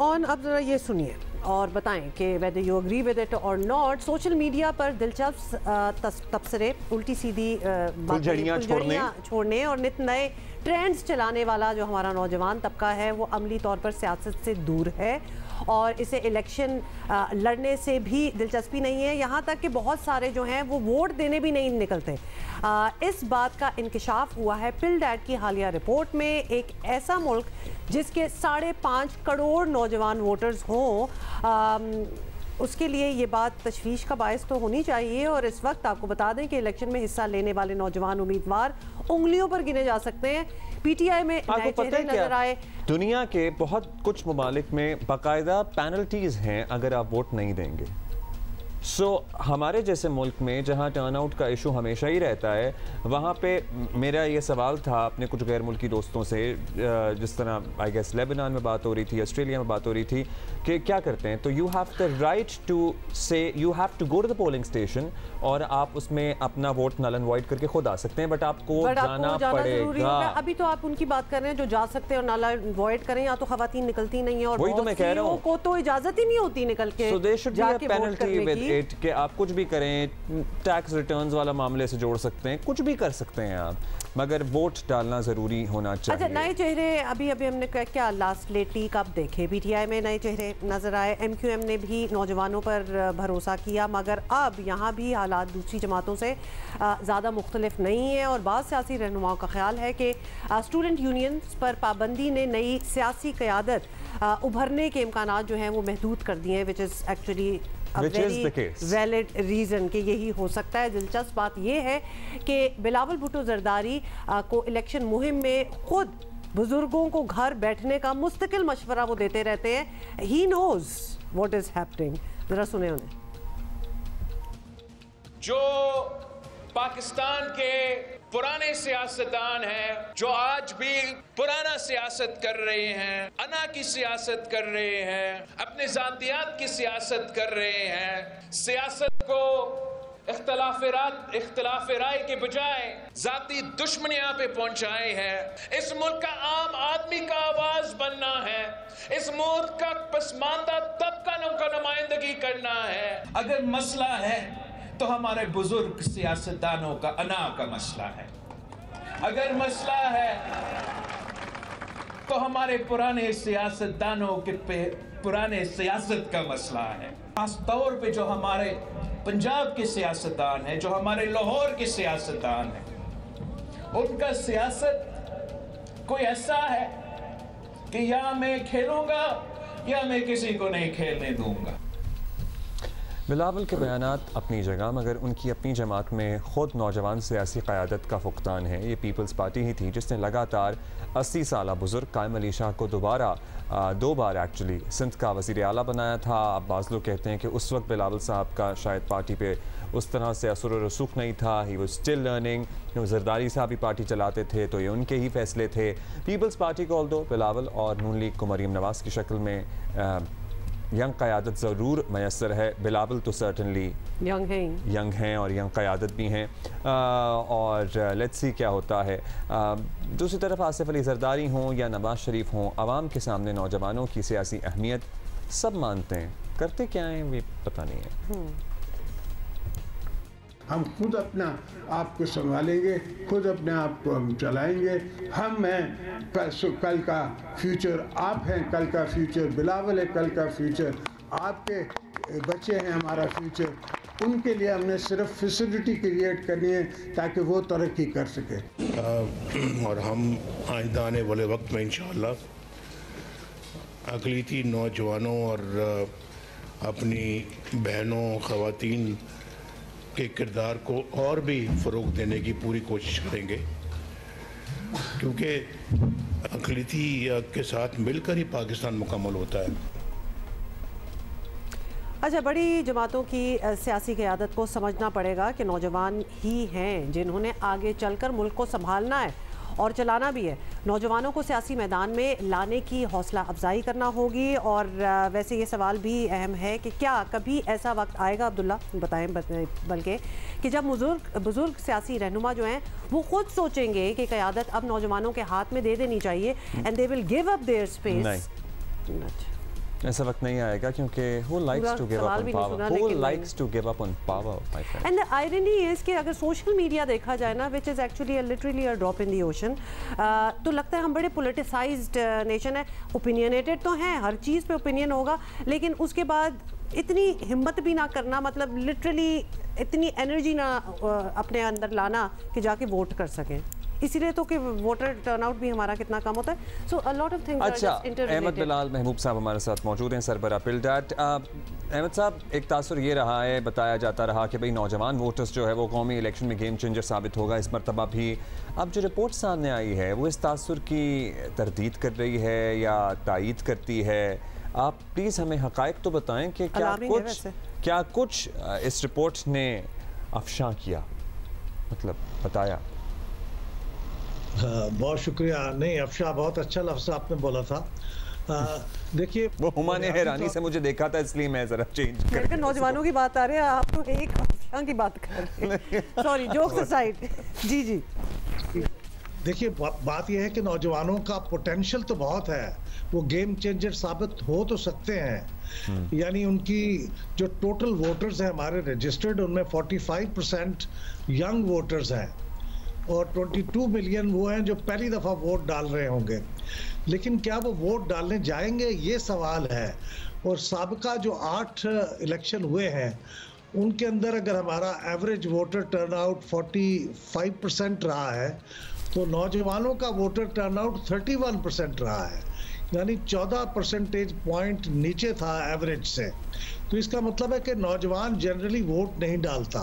On. अब जरा ये सुनिए और बताएं कि whether you agree with it और नॉट। सोशल मीडिया पर दिलचस्प तबसरे, उल्टी सीधी फुलझड़ियां छोड़ने और नित नए ट्रेंड्स चलाने वाला जो हमारा नौजवान तबका है वो अमली तौर पर सियासत से दूर है और इसे इलेक्शन लड़ने से भी दिलचस्पी नहीं है। यहाँ तक कि बहुत सारे जो हैं वो वोट देने भी नहीं निकलते। इस बात का इंकशाफ हुआ है पिलडैट की हालिया रिपोर्ट में। एक ऐसा मुल्क जिसके 5.5 करोड़ नौजवान वोटर्स हों, उसके लिए ये बात तशवीश का बायस तो होनी चाहिए। और इस वक्त आपको बता दें कि इलेक्शन में हिस्सा लेने वाले नौजवान उम्मीदवार उंगलियों पर गिने जा सकते हैं। पीटीआई में नए चेहरे नजर आए। दुनिया के बहुत कुछ ममालिक में बाकायदा पेनल्टीज हैं अगर आप वोट नहीं देंगे। हमारे जैसे मुल्क में जहाँ टर्नआउट का इशू हमेशा ही रहता है, वहाँ पे मेरा ये सवाल था अपने कुछ गैर मुल्की दोस्तों से, जिस तरह आई गेस लेबनान में बात हो रही थी, ऑस्ट्रेलिया में बात हो रही थी, कि क्या करते हैं तो you have the right to say you have to go to the polling station और आप उसमें अपना वोट नल एंड वॉइड करके खुद आ सकते हैं, बट आपको जाना पड़ेगा। अभी तो आप उनकी बात कर रहे हैं जो जा सकते हैं और नल एंड वॉइड करें, या तो खवातीन निकलती नहीं है और वही तो मैं कह रहा हूँ को तो इजाजत ही नहीं होती निकल के। So there should be a penalty with it कि आप कुछ भी करें, टैक्स रिटर्न्स वाला मामले से जोड़ सकते हैं, कुछ भी कर सकते हैं आप, मगर वोट डालना जरूरी होना चाहिए। अच्छा, नए चेहरे अभी हमने क्या लास्ट लेटली कब देखे, पीटीआई में नए चेहरे नजर आए, एमक्यूएम ने भी नौजवानों पर भरोसा किया, मगर अब यहाँ भी हालात दूसरी जमातों से ज़्यादा मुख्तलिफ नहीं है। और बाद सियासी रहनुमाओं का ख्याल है कि स्टूडेंट यूनियंस पर पाबंदी ने नई सियासी क़यादत उभरने के इम्कानात जो हैं वो महदूद कर दिए हैं, which is actually valid reason कि यही हो सकता है। दिलचस्प बात यह है कि बिलावल भुट्टो जरदारी को इलेक्शन मुहिम में खुद बुजुर्गों को घर बैठने का मुस्तकिल मशवरा वो देते रहते हैं। He knows what is happening. जरा सुने उन्हें। जो पाकिस्तान के पुराने सियासतदान हैं, जो आज भी पुराना सियासत कर रहे हैं, अना की सियासत कर रहे हैं, अपने जातियात की सियासत कर रहे हैं, सियासत को इख्तिलाफ राय के बजाय जाती दुश्मनियां पे पहुंचाए हैं। इस मुल्क का आम आदमी का आवाज बनना है, इस मुल्क का पसमानदा तबका का नुमाइंदगी करना है। अगर मसला है तो हमारे बुजुर्ग सियासतदानों का अना का मसला है, अगर मसला है तो हमारे पुराने सियासतदानों के पुराने सियासत का मसला है। खास तौर पे जो हमारे पंजाब के सियासतदान हैं, जो हमारे लाहौर के सियासतदान हैं, उनका सियासत कोई ऐसा है कि या मैं खेलूंगा या मैं किसी को नहीं खेलने दूंगा। बिलावल के बयानात अपनी जगह, मगर उनकी अपनी जमात में ख़ुद नौजवान सियासी क़यादत का फुक़दान है। ये पीपल्स पार्टी ही थी जिसने लगातार 80 साला बुज़ुर्ग कायम अली शाह को दो बार एक्चुअली सिंध का वज़ीर आला बनाया था। अब बाज़ लोग कहते हैं कि उस वक्त बिलावल साहब का शायद पार्टी पे उस तरह से असर व रसूख नहीं था, he was still learning. Zardari साहब भी पार्टी चलाते थे तो ये उनके ही फैसले थे। पीपल्स पार्टी को ऑल्दो बिलावल और नून लीग को मरीम नवाज़ की शक्ल में यंग क़यादत ज़रूर मैसर है। बिलावल तो सर्टनली यंग हैं और यंग क़यादत भी हैं, और लेट्स सी क्या होता है। दूसरी तरफ आसिफ अली ज़रदारी हों या नवाज़ शरीफ हों, आवाम के सामने नौजवानों की सियासी अहमियत सब मानते हैं, करते क्या हैं भी पता नहीं है। हम खुद अपना आप को संभालेंगे, खुद अपने आप को हम चलाएंगे। हम हैं कल का फ्यूचर, आप हैं कल का फ्यूचर, बिलावल है कल का फ्यूचर, आपके बच्चे हैं हमारा फ्यूचर। उनके लिए हमने सिर्फ फैसिलिटी क्रिएट करनी है ताकि वो तरक्की कर सके। और हम आइंदा आने वाले वक्त में इंशाअल्लाह अक़लियती नौजवानों और अपनी बहनों ख़वातीन के किरदार को और भी फ़रोग़ देने की पूरी कोशिश करेंगे, क्योंकि अक़लियती के साथ मिलकर ही पाकिस्तान मुकम्मल होता है। अच्छा, बड़ी जमातों की सियासी क़यादत को समझना पड़ेगा कि नौजवान ही हैं जिन्होंने आगे चलकर मुल्क को संभालना है और चलाना भी है। नौजवानों को सियासी मैदान में लाने की हौसला अफजाई करना होगी। और वैसे ये सवाल भी अहम है कि क्या कभी ऐसा वक्त आएगा, अब्दुल्ला बताएं, बल्कि कि जब बुजुर्ग सियासी रहनुमा जो हैं वो खुद सोचेंगे कि क़यादत अब नौजवानों के हाथ में दे देनी चाहिए, and they will give up their space. ऐसा वक्त नहीं आएगा क्योंकि who likes to give up on power? Who likes to give up on power, my friend? And the irony is कि अगर सोशल मीडिया देखा जाए ना, which is actually literally a drop in the ocean, तो लगता है हम बड़े politicized नेशन है, opinionated तो हैं, हर चीज़ पे ओपिनियन होगा, लेकिन उसके बाद इतनी हिम्मत भी ना करना, मतलब लिटरली इतनी एनर्जी ना अपने अंदर लाना कि जाके वोट कर सकें। इसीलिए तो कि वोटर टर्नआउट भी हमारा कितना कम होता है। सो अ लॉट ऑफ थिंग्स। अच्छा, अहमद बिलाल महबूब साहब हमारे साथ मौजूद हैं, सरबराह पिलडैट। अहमद साहब, एक तासुर ये रहा है, बताया जाता रहा कि भाई नौजवान वोटर्स जो है वो कौमी इलेक्शन में गेम चेंजर साबित होगा इस मरतबा भी। अब जो रिपोर्ट सामने आई है वो इस तासुर की तरदीद कर रही है या तायीद करती है? आप प्लीज़ हमें हक़ाइक़ तो बताएं कि क्या कुछ इस रिपोर्ट ने अफशा किया, मतलब बताया? बहुत शुक्रिया। नहीं, अफशा बहुत अच्छा लफ्ज़ आपने बोला था। देखिए, वो हुमा ने हैरानी से मुझे देखा था, इसलिए मैं ज़रा चेंज कर। नौजवानों की बात आ रही है, आप तो एक अफशा की बात कर रहे हैं। Sorry, jokes aside. जी जी, देखिए बात यह है कि नौजवानों का पोटेंशियल तो बहुत है, वो गेम चेंजर साबित हो तो सकते हैं। यानी उनकी जो टोटल वोटर्स हैं हमारे रजिस्टर्ड, उनमें 45% यंग वोटर्स हैं और 22 मिलियन वो हैं जो पहली दफ़ा वोट डाल रहे होंगे। लेकिन क्या वो वोट डालने जाएंगे, ये सवाल है। और साबिका जो 8 इलेक्शन हुए हैं उनके अंदर अगर हमारा एवरेज वोटर टर्नआउट 45% रहा है तो नौजवानों का वोटर टर्नआउट 31% रहा है, यानी 14 परसेंटेज पॉइंट नीचे था एवरेज से। तो इसका मतलब है कि नौजवान जनरली वोट नहीं डालता,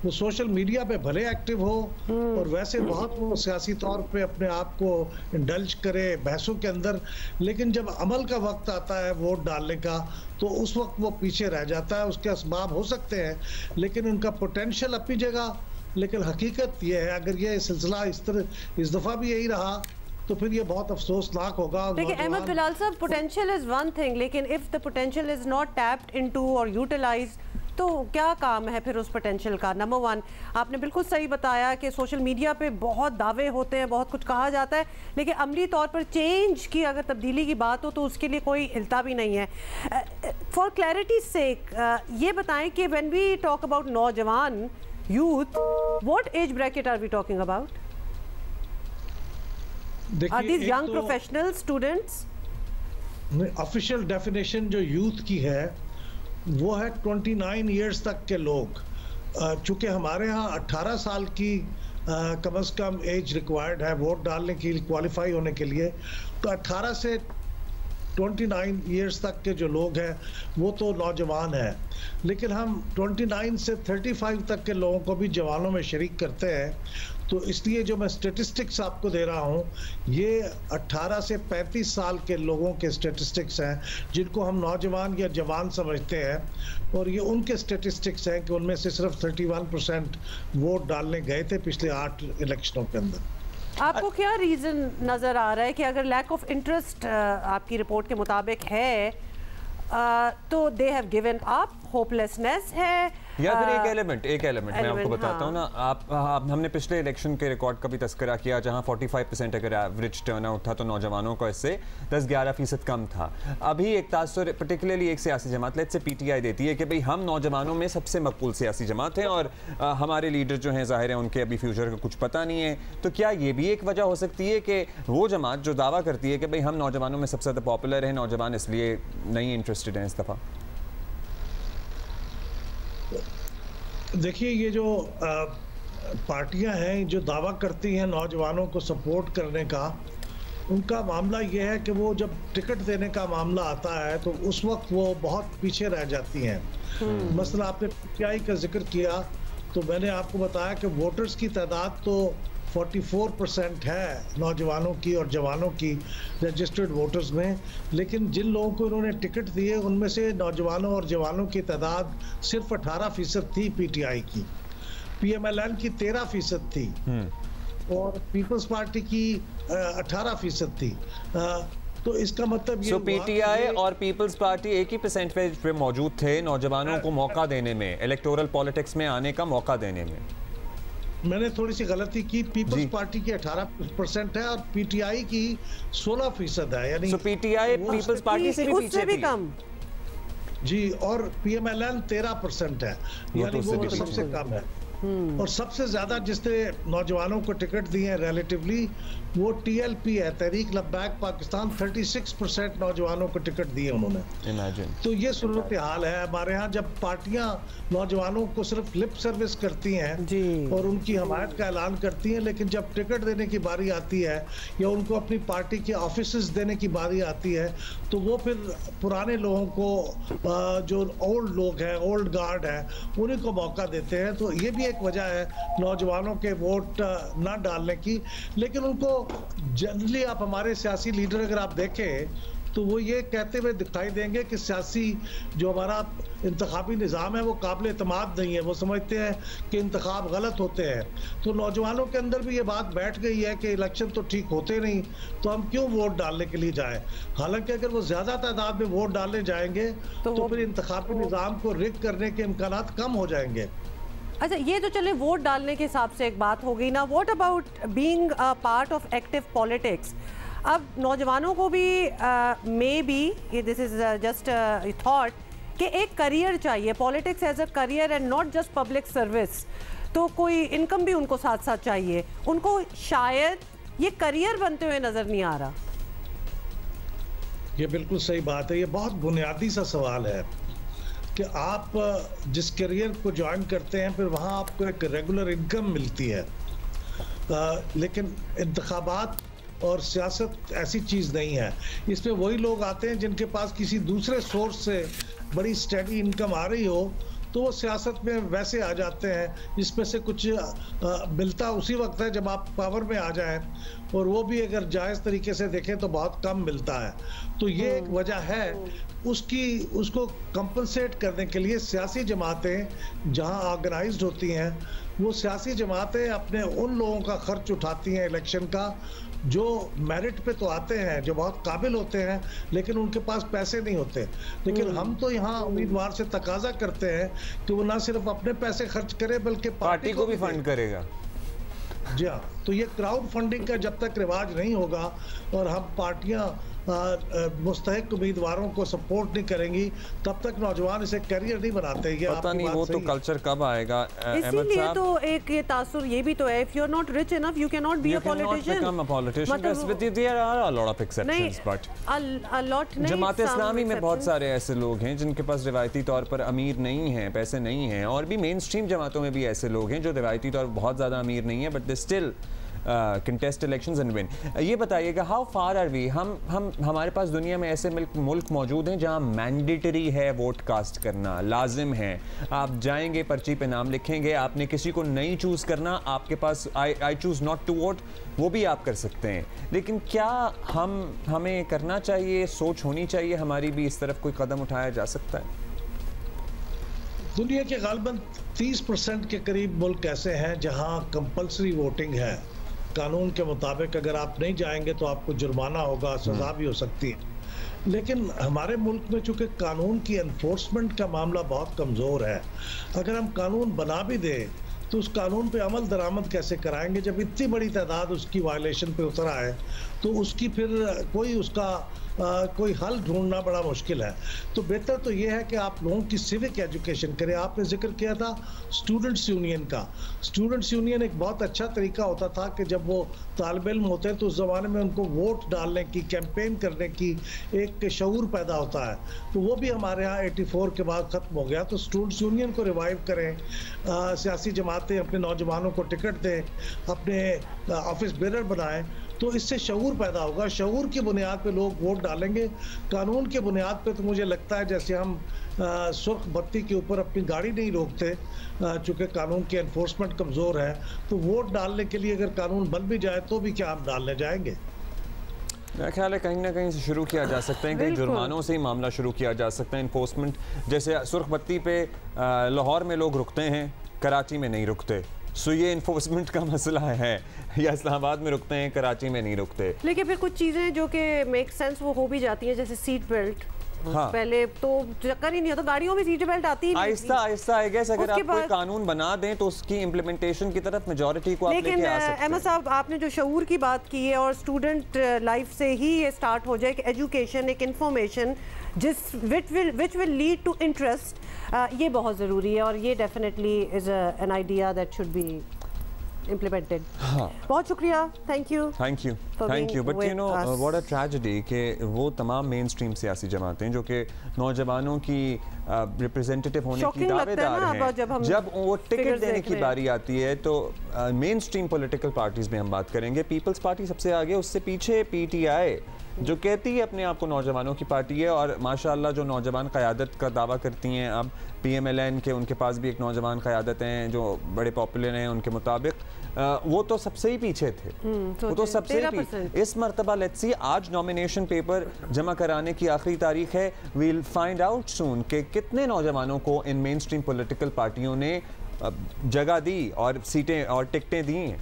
वो सोशल मीडिया पे भले एक्टिव हो और वैसे बहुत वो सियासी तौर पे अपने आप को इंडल्ज करे बहसों के अंदर, लेकिन जब अमल का वक्त आता है वोट डालने का तो उस वक्त वो पीछे रह जाता है। उसके असबाब हो सकते हैं लेकिन उनका पोटेंशियल अपनी जगह। लेकिन हकीकत ये है, अगर ये सिलसिला इस दफ़ा भी यही रहा तो फिर ये बहुत अफसोसनाक होगा। देखिए अहमद बिलाल साहब, पोटेंशियल इज़ वन थिंग, लेकिन if the potential is not tapped into और यूटिलाइज्ड तो क्या काम है फिर उस पोटेंशियल का? नंबर वन, आपने बिल्कुल सही बताया कि सोशल मीडिया पे बहुत दावे होते हैं, बहुत कुछ कहा जाता है, लेकिन अमली तौर पर चेंज की अगर तब्दीली की बात हो तो उसके लिए कोई हिलता भी नहीं है। फॉर क्लैरिटी सेक ये बताएं कि व्हेन वी टॉक अबाउट नौजवान, youth, what age bracket are we talking about? Are these young professional students? Official definition जो यूथ की है वो है 29 इयर्स तक के लोग। चूँकि हमारे यहाँ 18 साल की कम से कम एज रिक्वायर्ड है वोट डालने के लिए, क्वालिफाई होने के लिए, तो 18 से 29 इयर्स तक के जो लोग हैं वो तो नौजवान हैं। लेकिन हम 29 से 35 तक के लोगों को भी जवानों में शरीक करते हैं। तो इसलिए जो मैं स्टेटिस्टिक्स आपको दे रहा हूँ ये 18 से 35 साल के लोगों के स्टेटिस्टिक्स हैं जिनको हम नौजवान या जवान समझते हैं। और ये उनके स्टेटिस्टिक्स हैं कि उनमें से सिर्फ 31% वोट डालने गए थे पिछले 8 इलेक्शनों के अंदर। आपको क्या रीज़न नज़र आ रहा है कि अगर लैक ऑफ इंटरेस्ट आपकी रिपोर्ट के मुताबिक है तो they have given up, hopelessness है, या फिर एक एलिमेंट मैं आपको बताता हूँ ना। हमने पिछले इलेक्शन के रिकॉर्ड का भी तस्करा किया जहाँ 45% अगर एवरेज टर्नआउट था तो नौजवानों का इससे 10-11% कम था। अभी एक तासुर पर्टिकुलरली एक सियासी जमात लेट से पीटीआई देती है कि भाई हम नौजवानों में सबसे मकबूल सियासी जमात हैं और हमारे लीडर जो हैं ज़ाहिर है उनके अभी फ्यूचर का कुछ पता नहीं है। तो क्या ये भी एक वजह हो सकती है कि वो जमात जो दावा करती है कि भाई हम नौजवानों में सबसे ज़्यादा पॉपुलर हैं, नौजवान इसलिए नहीं इंटरेस्टेड हैं इस दफ़ा? देखिए, ये जो पार्टियां हैं जो दावा करती हैं नौजवानों को सपोर्ट करने का, उनका मामला ये है कि वो जब टिकट देने का मामला आता है तो उस वक्त वो बहुत पीछे रह जाती हैं। मसला आपने पीटीआई का जिक्र किया तो मैंने आपको बताया कि वोटर्स की तादाद तो 44% है नौजवानों की और जवानों की रजिस्टर्ड वोटर्स में, लेकिन जिन लोगों को इन्होंने टिकट दिए उनमें से नौजवानों और जवानों की तादाद सिर्फ 18% थी पीटीआई की, पीएमएलएन की 13% थी और पीपल्स पार्टी की 18% थी। तो इसका मतलब ये पीटीआई और पीपल्स पार्टी एक ही परसेंटेज पे मौजूद थे नौजवानों को मौका देने में, इलेक्टोरल पॉलिटिक्स में आने का मौका देने में। मैंने थोड़ी सी गलती की, पीपल्स पार्टी की 18% है और पीटीआई की 16% है, यानी पीटीआई पीपल्स पार्टी से भी पीछे भी कम जी, और पीएमएलएन 13% है, यानी वो सबसे कम है। और सबसे ज्यादा जिसने नौजवानों को टिकट दिए हैं रिलेटिवली वो टीएलपी है, तहरीक लब्बैक पाकिस्तान। 36% नौजवानों को टिकट दिए उन्होंने। Imagine. तो ये सूरत हाल है हमारे यहाँ, जब पार्टियां नौजवानों को सिर्फ लिप सर्विस करती हैं और उनकी हमायत का ऐलान करती हैं, लेकिन जब टिकट देने की बारी आती है या उनको अपनी पार्टी के ऑफिसेस देने की बारी आती है तो वो फिर पुराने लोगों को, जो ओल्ड लोग हैं, ओल्ड गार्ड है, उन्हीं को मौका देते हैं। तो ये भी एक वजह है नौजवानों के वोट ना डालने की। लेकिन उनको जनरली, आप हमारे सियासी लीडर अगर आप देखें तो वो ये कहते हुए दिखाई देंगे कि सियासी जो हमारा इंतखाबी निज़ाम है वो काबिल एतमाद नहीं है, वो समझते हैं कि इंतखाब गलत होते हैं। तो नौजवानों के अंदर भी ये बात बैठ गई है कि इलेक्शन तो ठीक होते नहीं, तो हम क्यों वोट डालने के लिए जाएं। हालांकि अगर वो ज़्यादा तादाद में वोट डालने जाएंगे तो फिर इंतखाबी निज़ाम को रिग करने के इम्कान कम हो जाएंगे। अच्छा, ये तो चले वोट डालने के हिसाब से एक बात हो गई ना, what about being a part of active politics. अब नौजवानों को भी maybe this is just thought कि एक करियर चाहिए, politics as a career and not just public service. तो कोई इनकम भी उनको साथ साथ चाहिए, उनको शायद ये करियर बनते हुए नजर नहीं आ रहा। ये बिल्कुल सही बात है, ये बहुत बुनियादी सा सवाल है कि आप जिस करियर को ज्वाइन करते हैं फिर वहाँ आपको एक रेगुलर इनकम मिलती है, लेकिन इंतखाबात और सियासत ऐसी चीज़ नहीं है। इसमें वही लोग आते हैं जिनके पास किसी दूसरे सोर्स से बड़ी स्टेडी इनकम आ रही हो तो वो सियासत में वैसे आ जाते हैं जिसमें से कुछ मिलता उसी वक्त है जब आप पावर में आ जाएं, और वो भी अगर जायज़ तरीके से देखें तो बहुत कम मिलता है। तो ये एक वजह है। उसको कंपनसेट करने के लिए सियासी जमातें जहां ऑर्गेनाइज्ड होती हैं, वो सियासी जमातें अपने उन लोगों का खर्च उठाती हैं इलेक्शन का जो मेरिट पे तो आते हैं, जो बहुत काबिल होते हैं, लेकिन उनके पास पैसे नहीं होते। लेकिन हम तो यहाँ उम्मीदवार से तकाजा करते हैं कि वो ना सिर्फ अपने पैसे खर्च करे बल्कि पार्टी को भी फंड करेगा। जी हाँ, तो ये क्राउड फंडिंग का जब तक रिवाज नहीं होगा और हम पार्टियां मुस्तहिक उम्मीदवारों को सपोर्ट नहीं करेंगी तब तक नौजवान इसे करियर नहीं बनाते। ये पता नहीं वो तो कल्चर कब आएगा। इसीलिए तो एक ये तासुर ये भी तो है, if you are not rich enough you can not be a politician. Jamaat Islami में बहुत सारे ऐसे लोग हैं जिनके पास रिवायती तौर पर अमीर नहीं हैं, पैसे नहीं हैं, और भी मेन स्ट्रीम जमातों में भी ऐसे लोग हैं जो रिवायती तौर पर बहुत ज़्यादा अमीर नहीं है but they still contest elections and win। ये बताइएगा हाउ फार आर वी, हम हमारे पास दुनिया में ऐसे मुल्क मौजूद हैं जहाँ मैंडेटरी है वोट कास्ट करना, लाजिम है। आप जाएंगे, पर्ची पे नाम लिखेंगे, आपने किसी को नहीं चूज़ करना, आपके पास I choose not to vote, वो भी आप कर सकते हैं। लेकिन क्या हमें करना चाहिए, सोच होनी चाहिए हमारी भी, इस तरफ कोई कदम उठाया जा सकता है? दुनिया के गालिबन 30% के करीब मुल्क ऐसे हैं जहाँ कंपल्सरी वोटिंग है। कानून के मुताबिक अगर आप नहीं जाएंगे तो आपको जुर्माना होगा, सजा भी हो सकती है। लेकिन हमारे मुल्क में चूंकि कानून की एनफोर्समेंट का मामला बहुत कमज़ोर है, अगर हम कानून बना भी दें तो उस कानून पे अमल दरामद कैसे कराएंगे जब इतनी बड़ी तादाद उसकी वायलेशन पे उतर आए, तो उसकी फिर कोई हल ढूंढना बड़ा मुश्किल है। तो बेहतर तो ये है कि आप लोगों की सिविक एजुकेशन करें। आपने जिक्र किया था स्टूडेंट्स यूनियन का। स्टूडेंट्स यूनियन एक बहुत अच्छा तरीका होता था कि जब वो तालिब इल्म होते हैं तो उस ज़माने में उनको वोट डालने की, कैंपेन करने की एक शऊर पैदा होता है। तो वो भी हमारे यहाँ 84 के बाद ख़त्म हो गया। तो स्टूडेंट्स यूनियन को रिवाइव करें, सियासी जमातें अपने नौजवानों को टिकट दें, अपने ऑफिस बेरर बनाएं, तो इससे शऊर पैदा होगा। शऊर की बुनियाद पे लोग वोट डालेंगे। कानून की बुनियाद पे तो मुझे लगता है जैसे हम सुर्ख बत्ती के ऊपर अपनी गाड़ी नहीं रोकते, चूँकि कानून की एनफोर्समेंट कमज़ोर है, तो वोट डालने के लिए अगर कानून बन भी जाए तो भी क्या हम डालने जाएंगे? मेरा ख्याल है कहीं ना कहीं से शुरू किया जा सकता है, कहीं जुर्मानों से ही मामला शुरू किया जा सकता है। इन्फोर्समेंट जैसे सुर्ख बत्ती पे लाहौर में लोग रुकते हैं, कराची में नहीं रुकते, सो ये इन्फोर्समेंट का मसला है। या इस्लामाबाद में रुकते हैं, कराची में नहीं रुकते। लेकिन फिर कुछ चीज़ें जो कि मेक सेंस वो हो भी जाती हैं, जैसे सीट बेल्ट हाँ। पहले तो चक्कर ही नहीं होता, गाड़ियों में सीट बेल्ट आती ही नहीं आहिस्ता आहिस्ता आई गेस अगर उसके आप कोई बाद- कानून बना दें तो उसकी इम्प्लीमेंटेशन की तरफ मेजॉरिटी को आप लेकिन लेके आ सकते अहमद हैं। साहब, आपने जो शऊर की बात की है और स्टूडेंट लाइफ से ही ये स्टार्ट हो जाए कि एजुकेशन, एक information which will lead to interest, ये बहुत ज़रूरी है और ये definitely is an idea that should be implemented. बहुत शुक्रिया, thank you but you know what a tragedy कि वो तमाम मेन स्ट्रीम सियासी जमातें जो कि नौजवानों की रिप्रेजेंटेटिव होने की Shocking लगता है दावेदार ना, हैं, जब वो टिकट देने की बारी आती है तो मेन स्ट्रीम पॉलिटिकल पार्टीज में हम बात करेंगे, पीपल्स पार्टी सबसे आगे, उससे पीछे पीटीआई जो कहती है अपने आप को नौजवानों की पार्टी है और माशाल्लाह जो नौजवान क़यादत का दावा करती हैं, अब पीएमएलएन के उनके पास भी एक नौजवान क़यादत हैं जो बड़े पॉपुलर हैं, उनके मुताबिक वो तो सबसे ही पीछे थे, वो तो सबसे ही पीछे। इस मरतबा लेट्स सी, आज नॉमिनेशन पेपर जमा कराने की आखिरी तारीख है, वील फाइंड आउट सून कि कितने नौजवानों को इन मेन स्ट्रीम पॉलिटिकल पार्टियों ने जगह दी और सीटें और टिकटें दी हैं।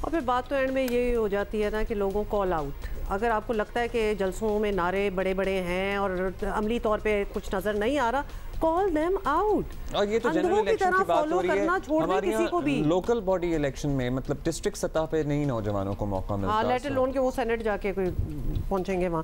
और फिर बात तो एंड में ये हो जाती है ना कि लोगों कॉल आउट, अगर आपको लगता है कि जलसों में नारे बड़े बड़े हैं और अमली तौर पे कुछ नज़र नहीं आ रहा, कॉल देम आउट। और ये तो जनरल इलेक्शन की बात हो रही है, हमारे किसी को भी लोकल बॉडी इलेक्शन में मतलब डिस्ट्रिक्ट सतह पे नहीं नौजवानों को मौका मिलता। हाँ, लेट अलोन के वो सेनेट जाके कोई पहुंचेंगे वहाँ।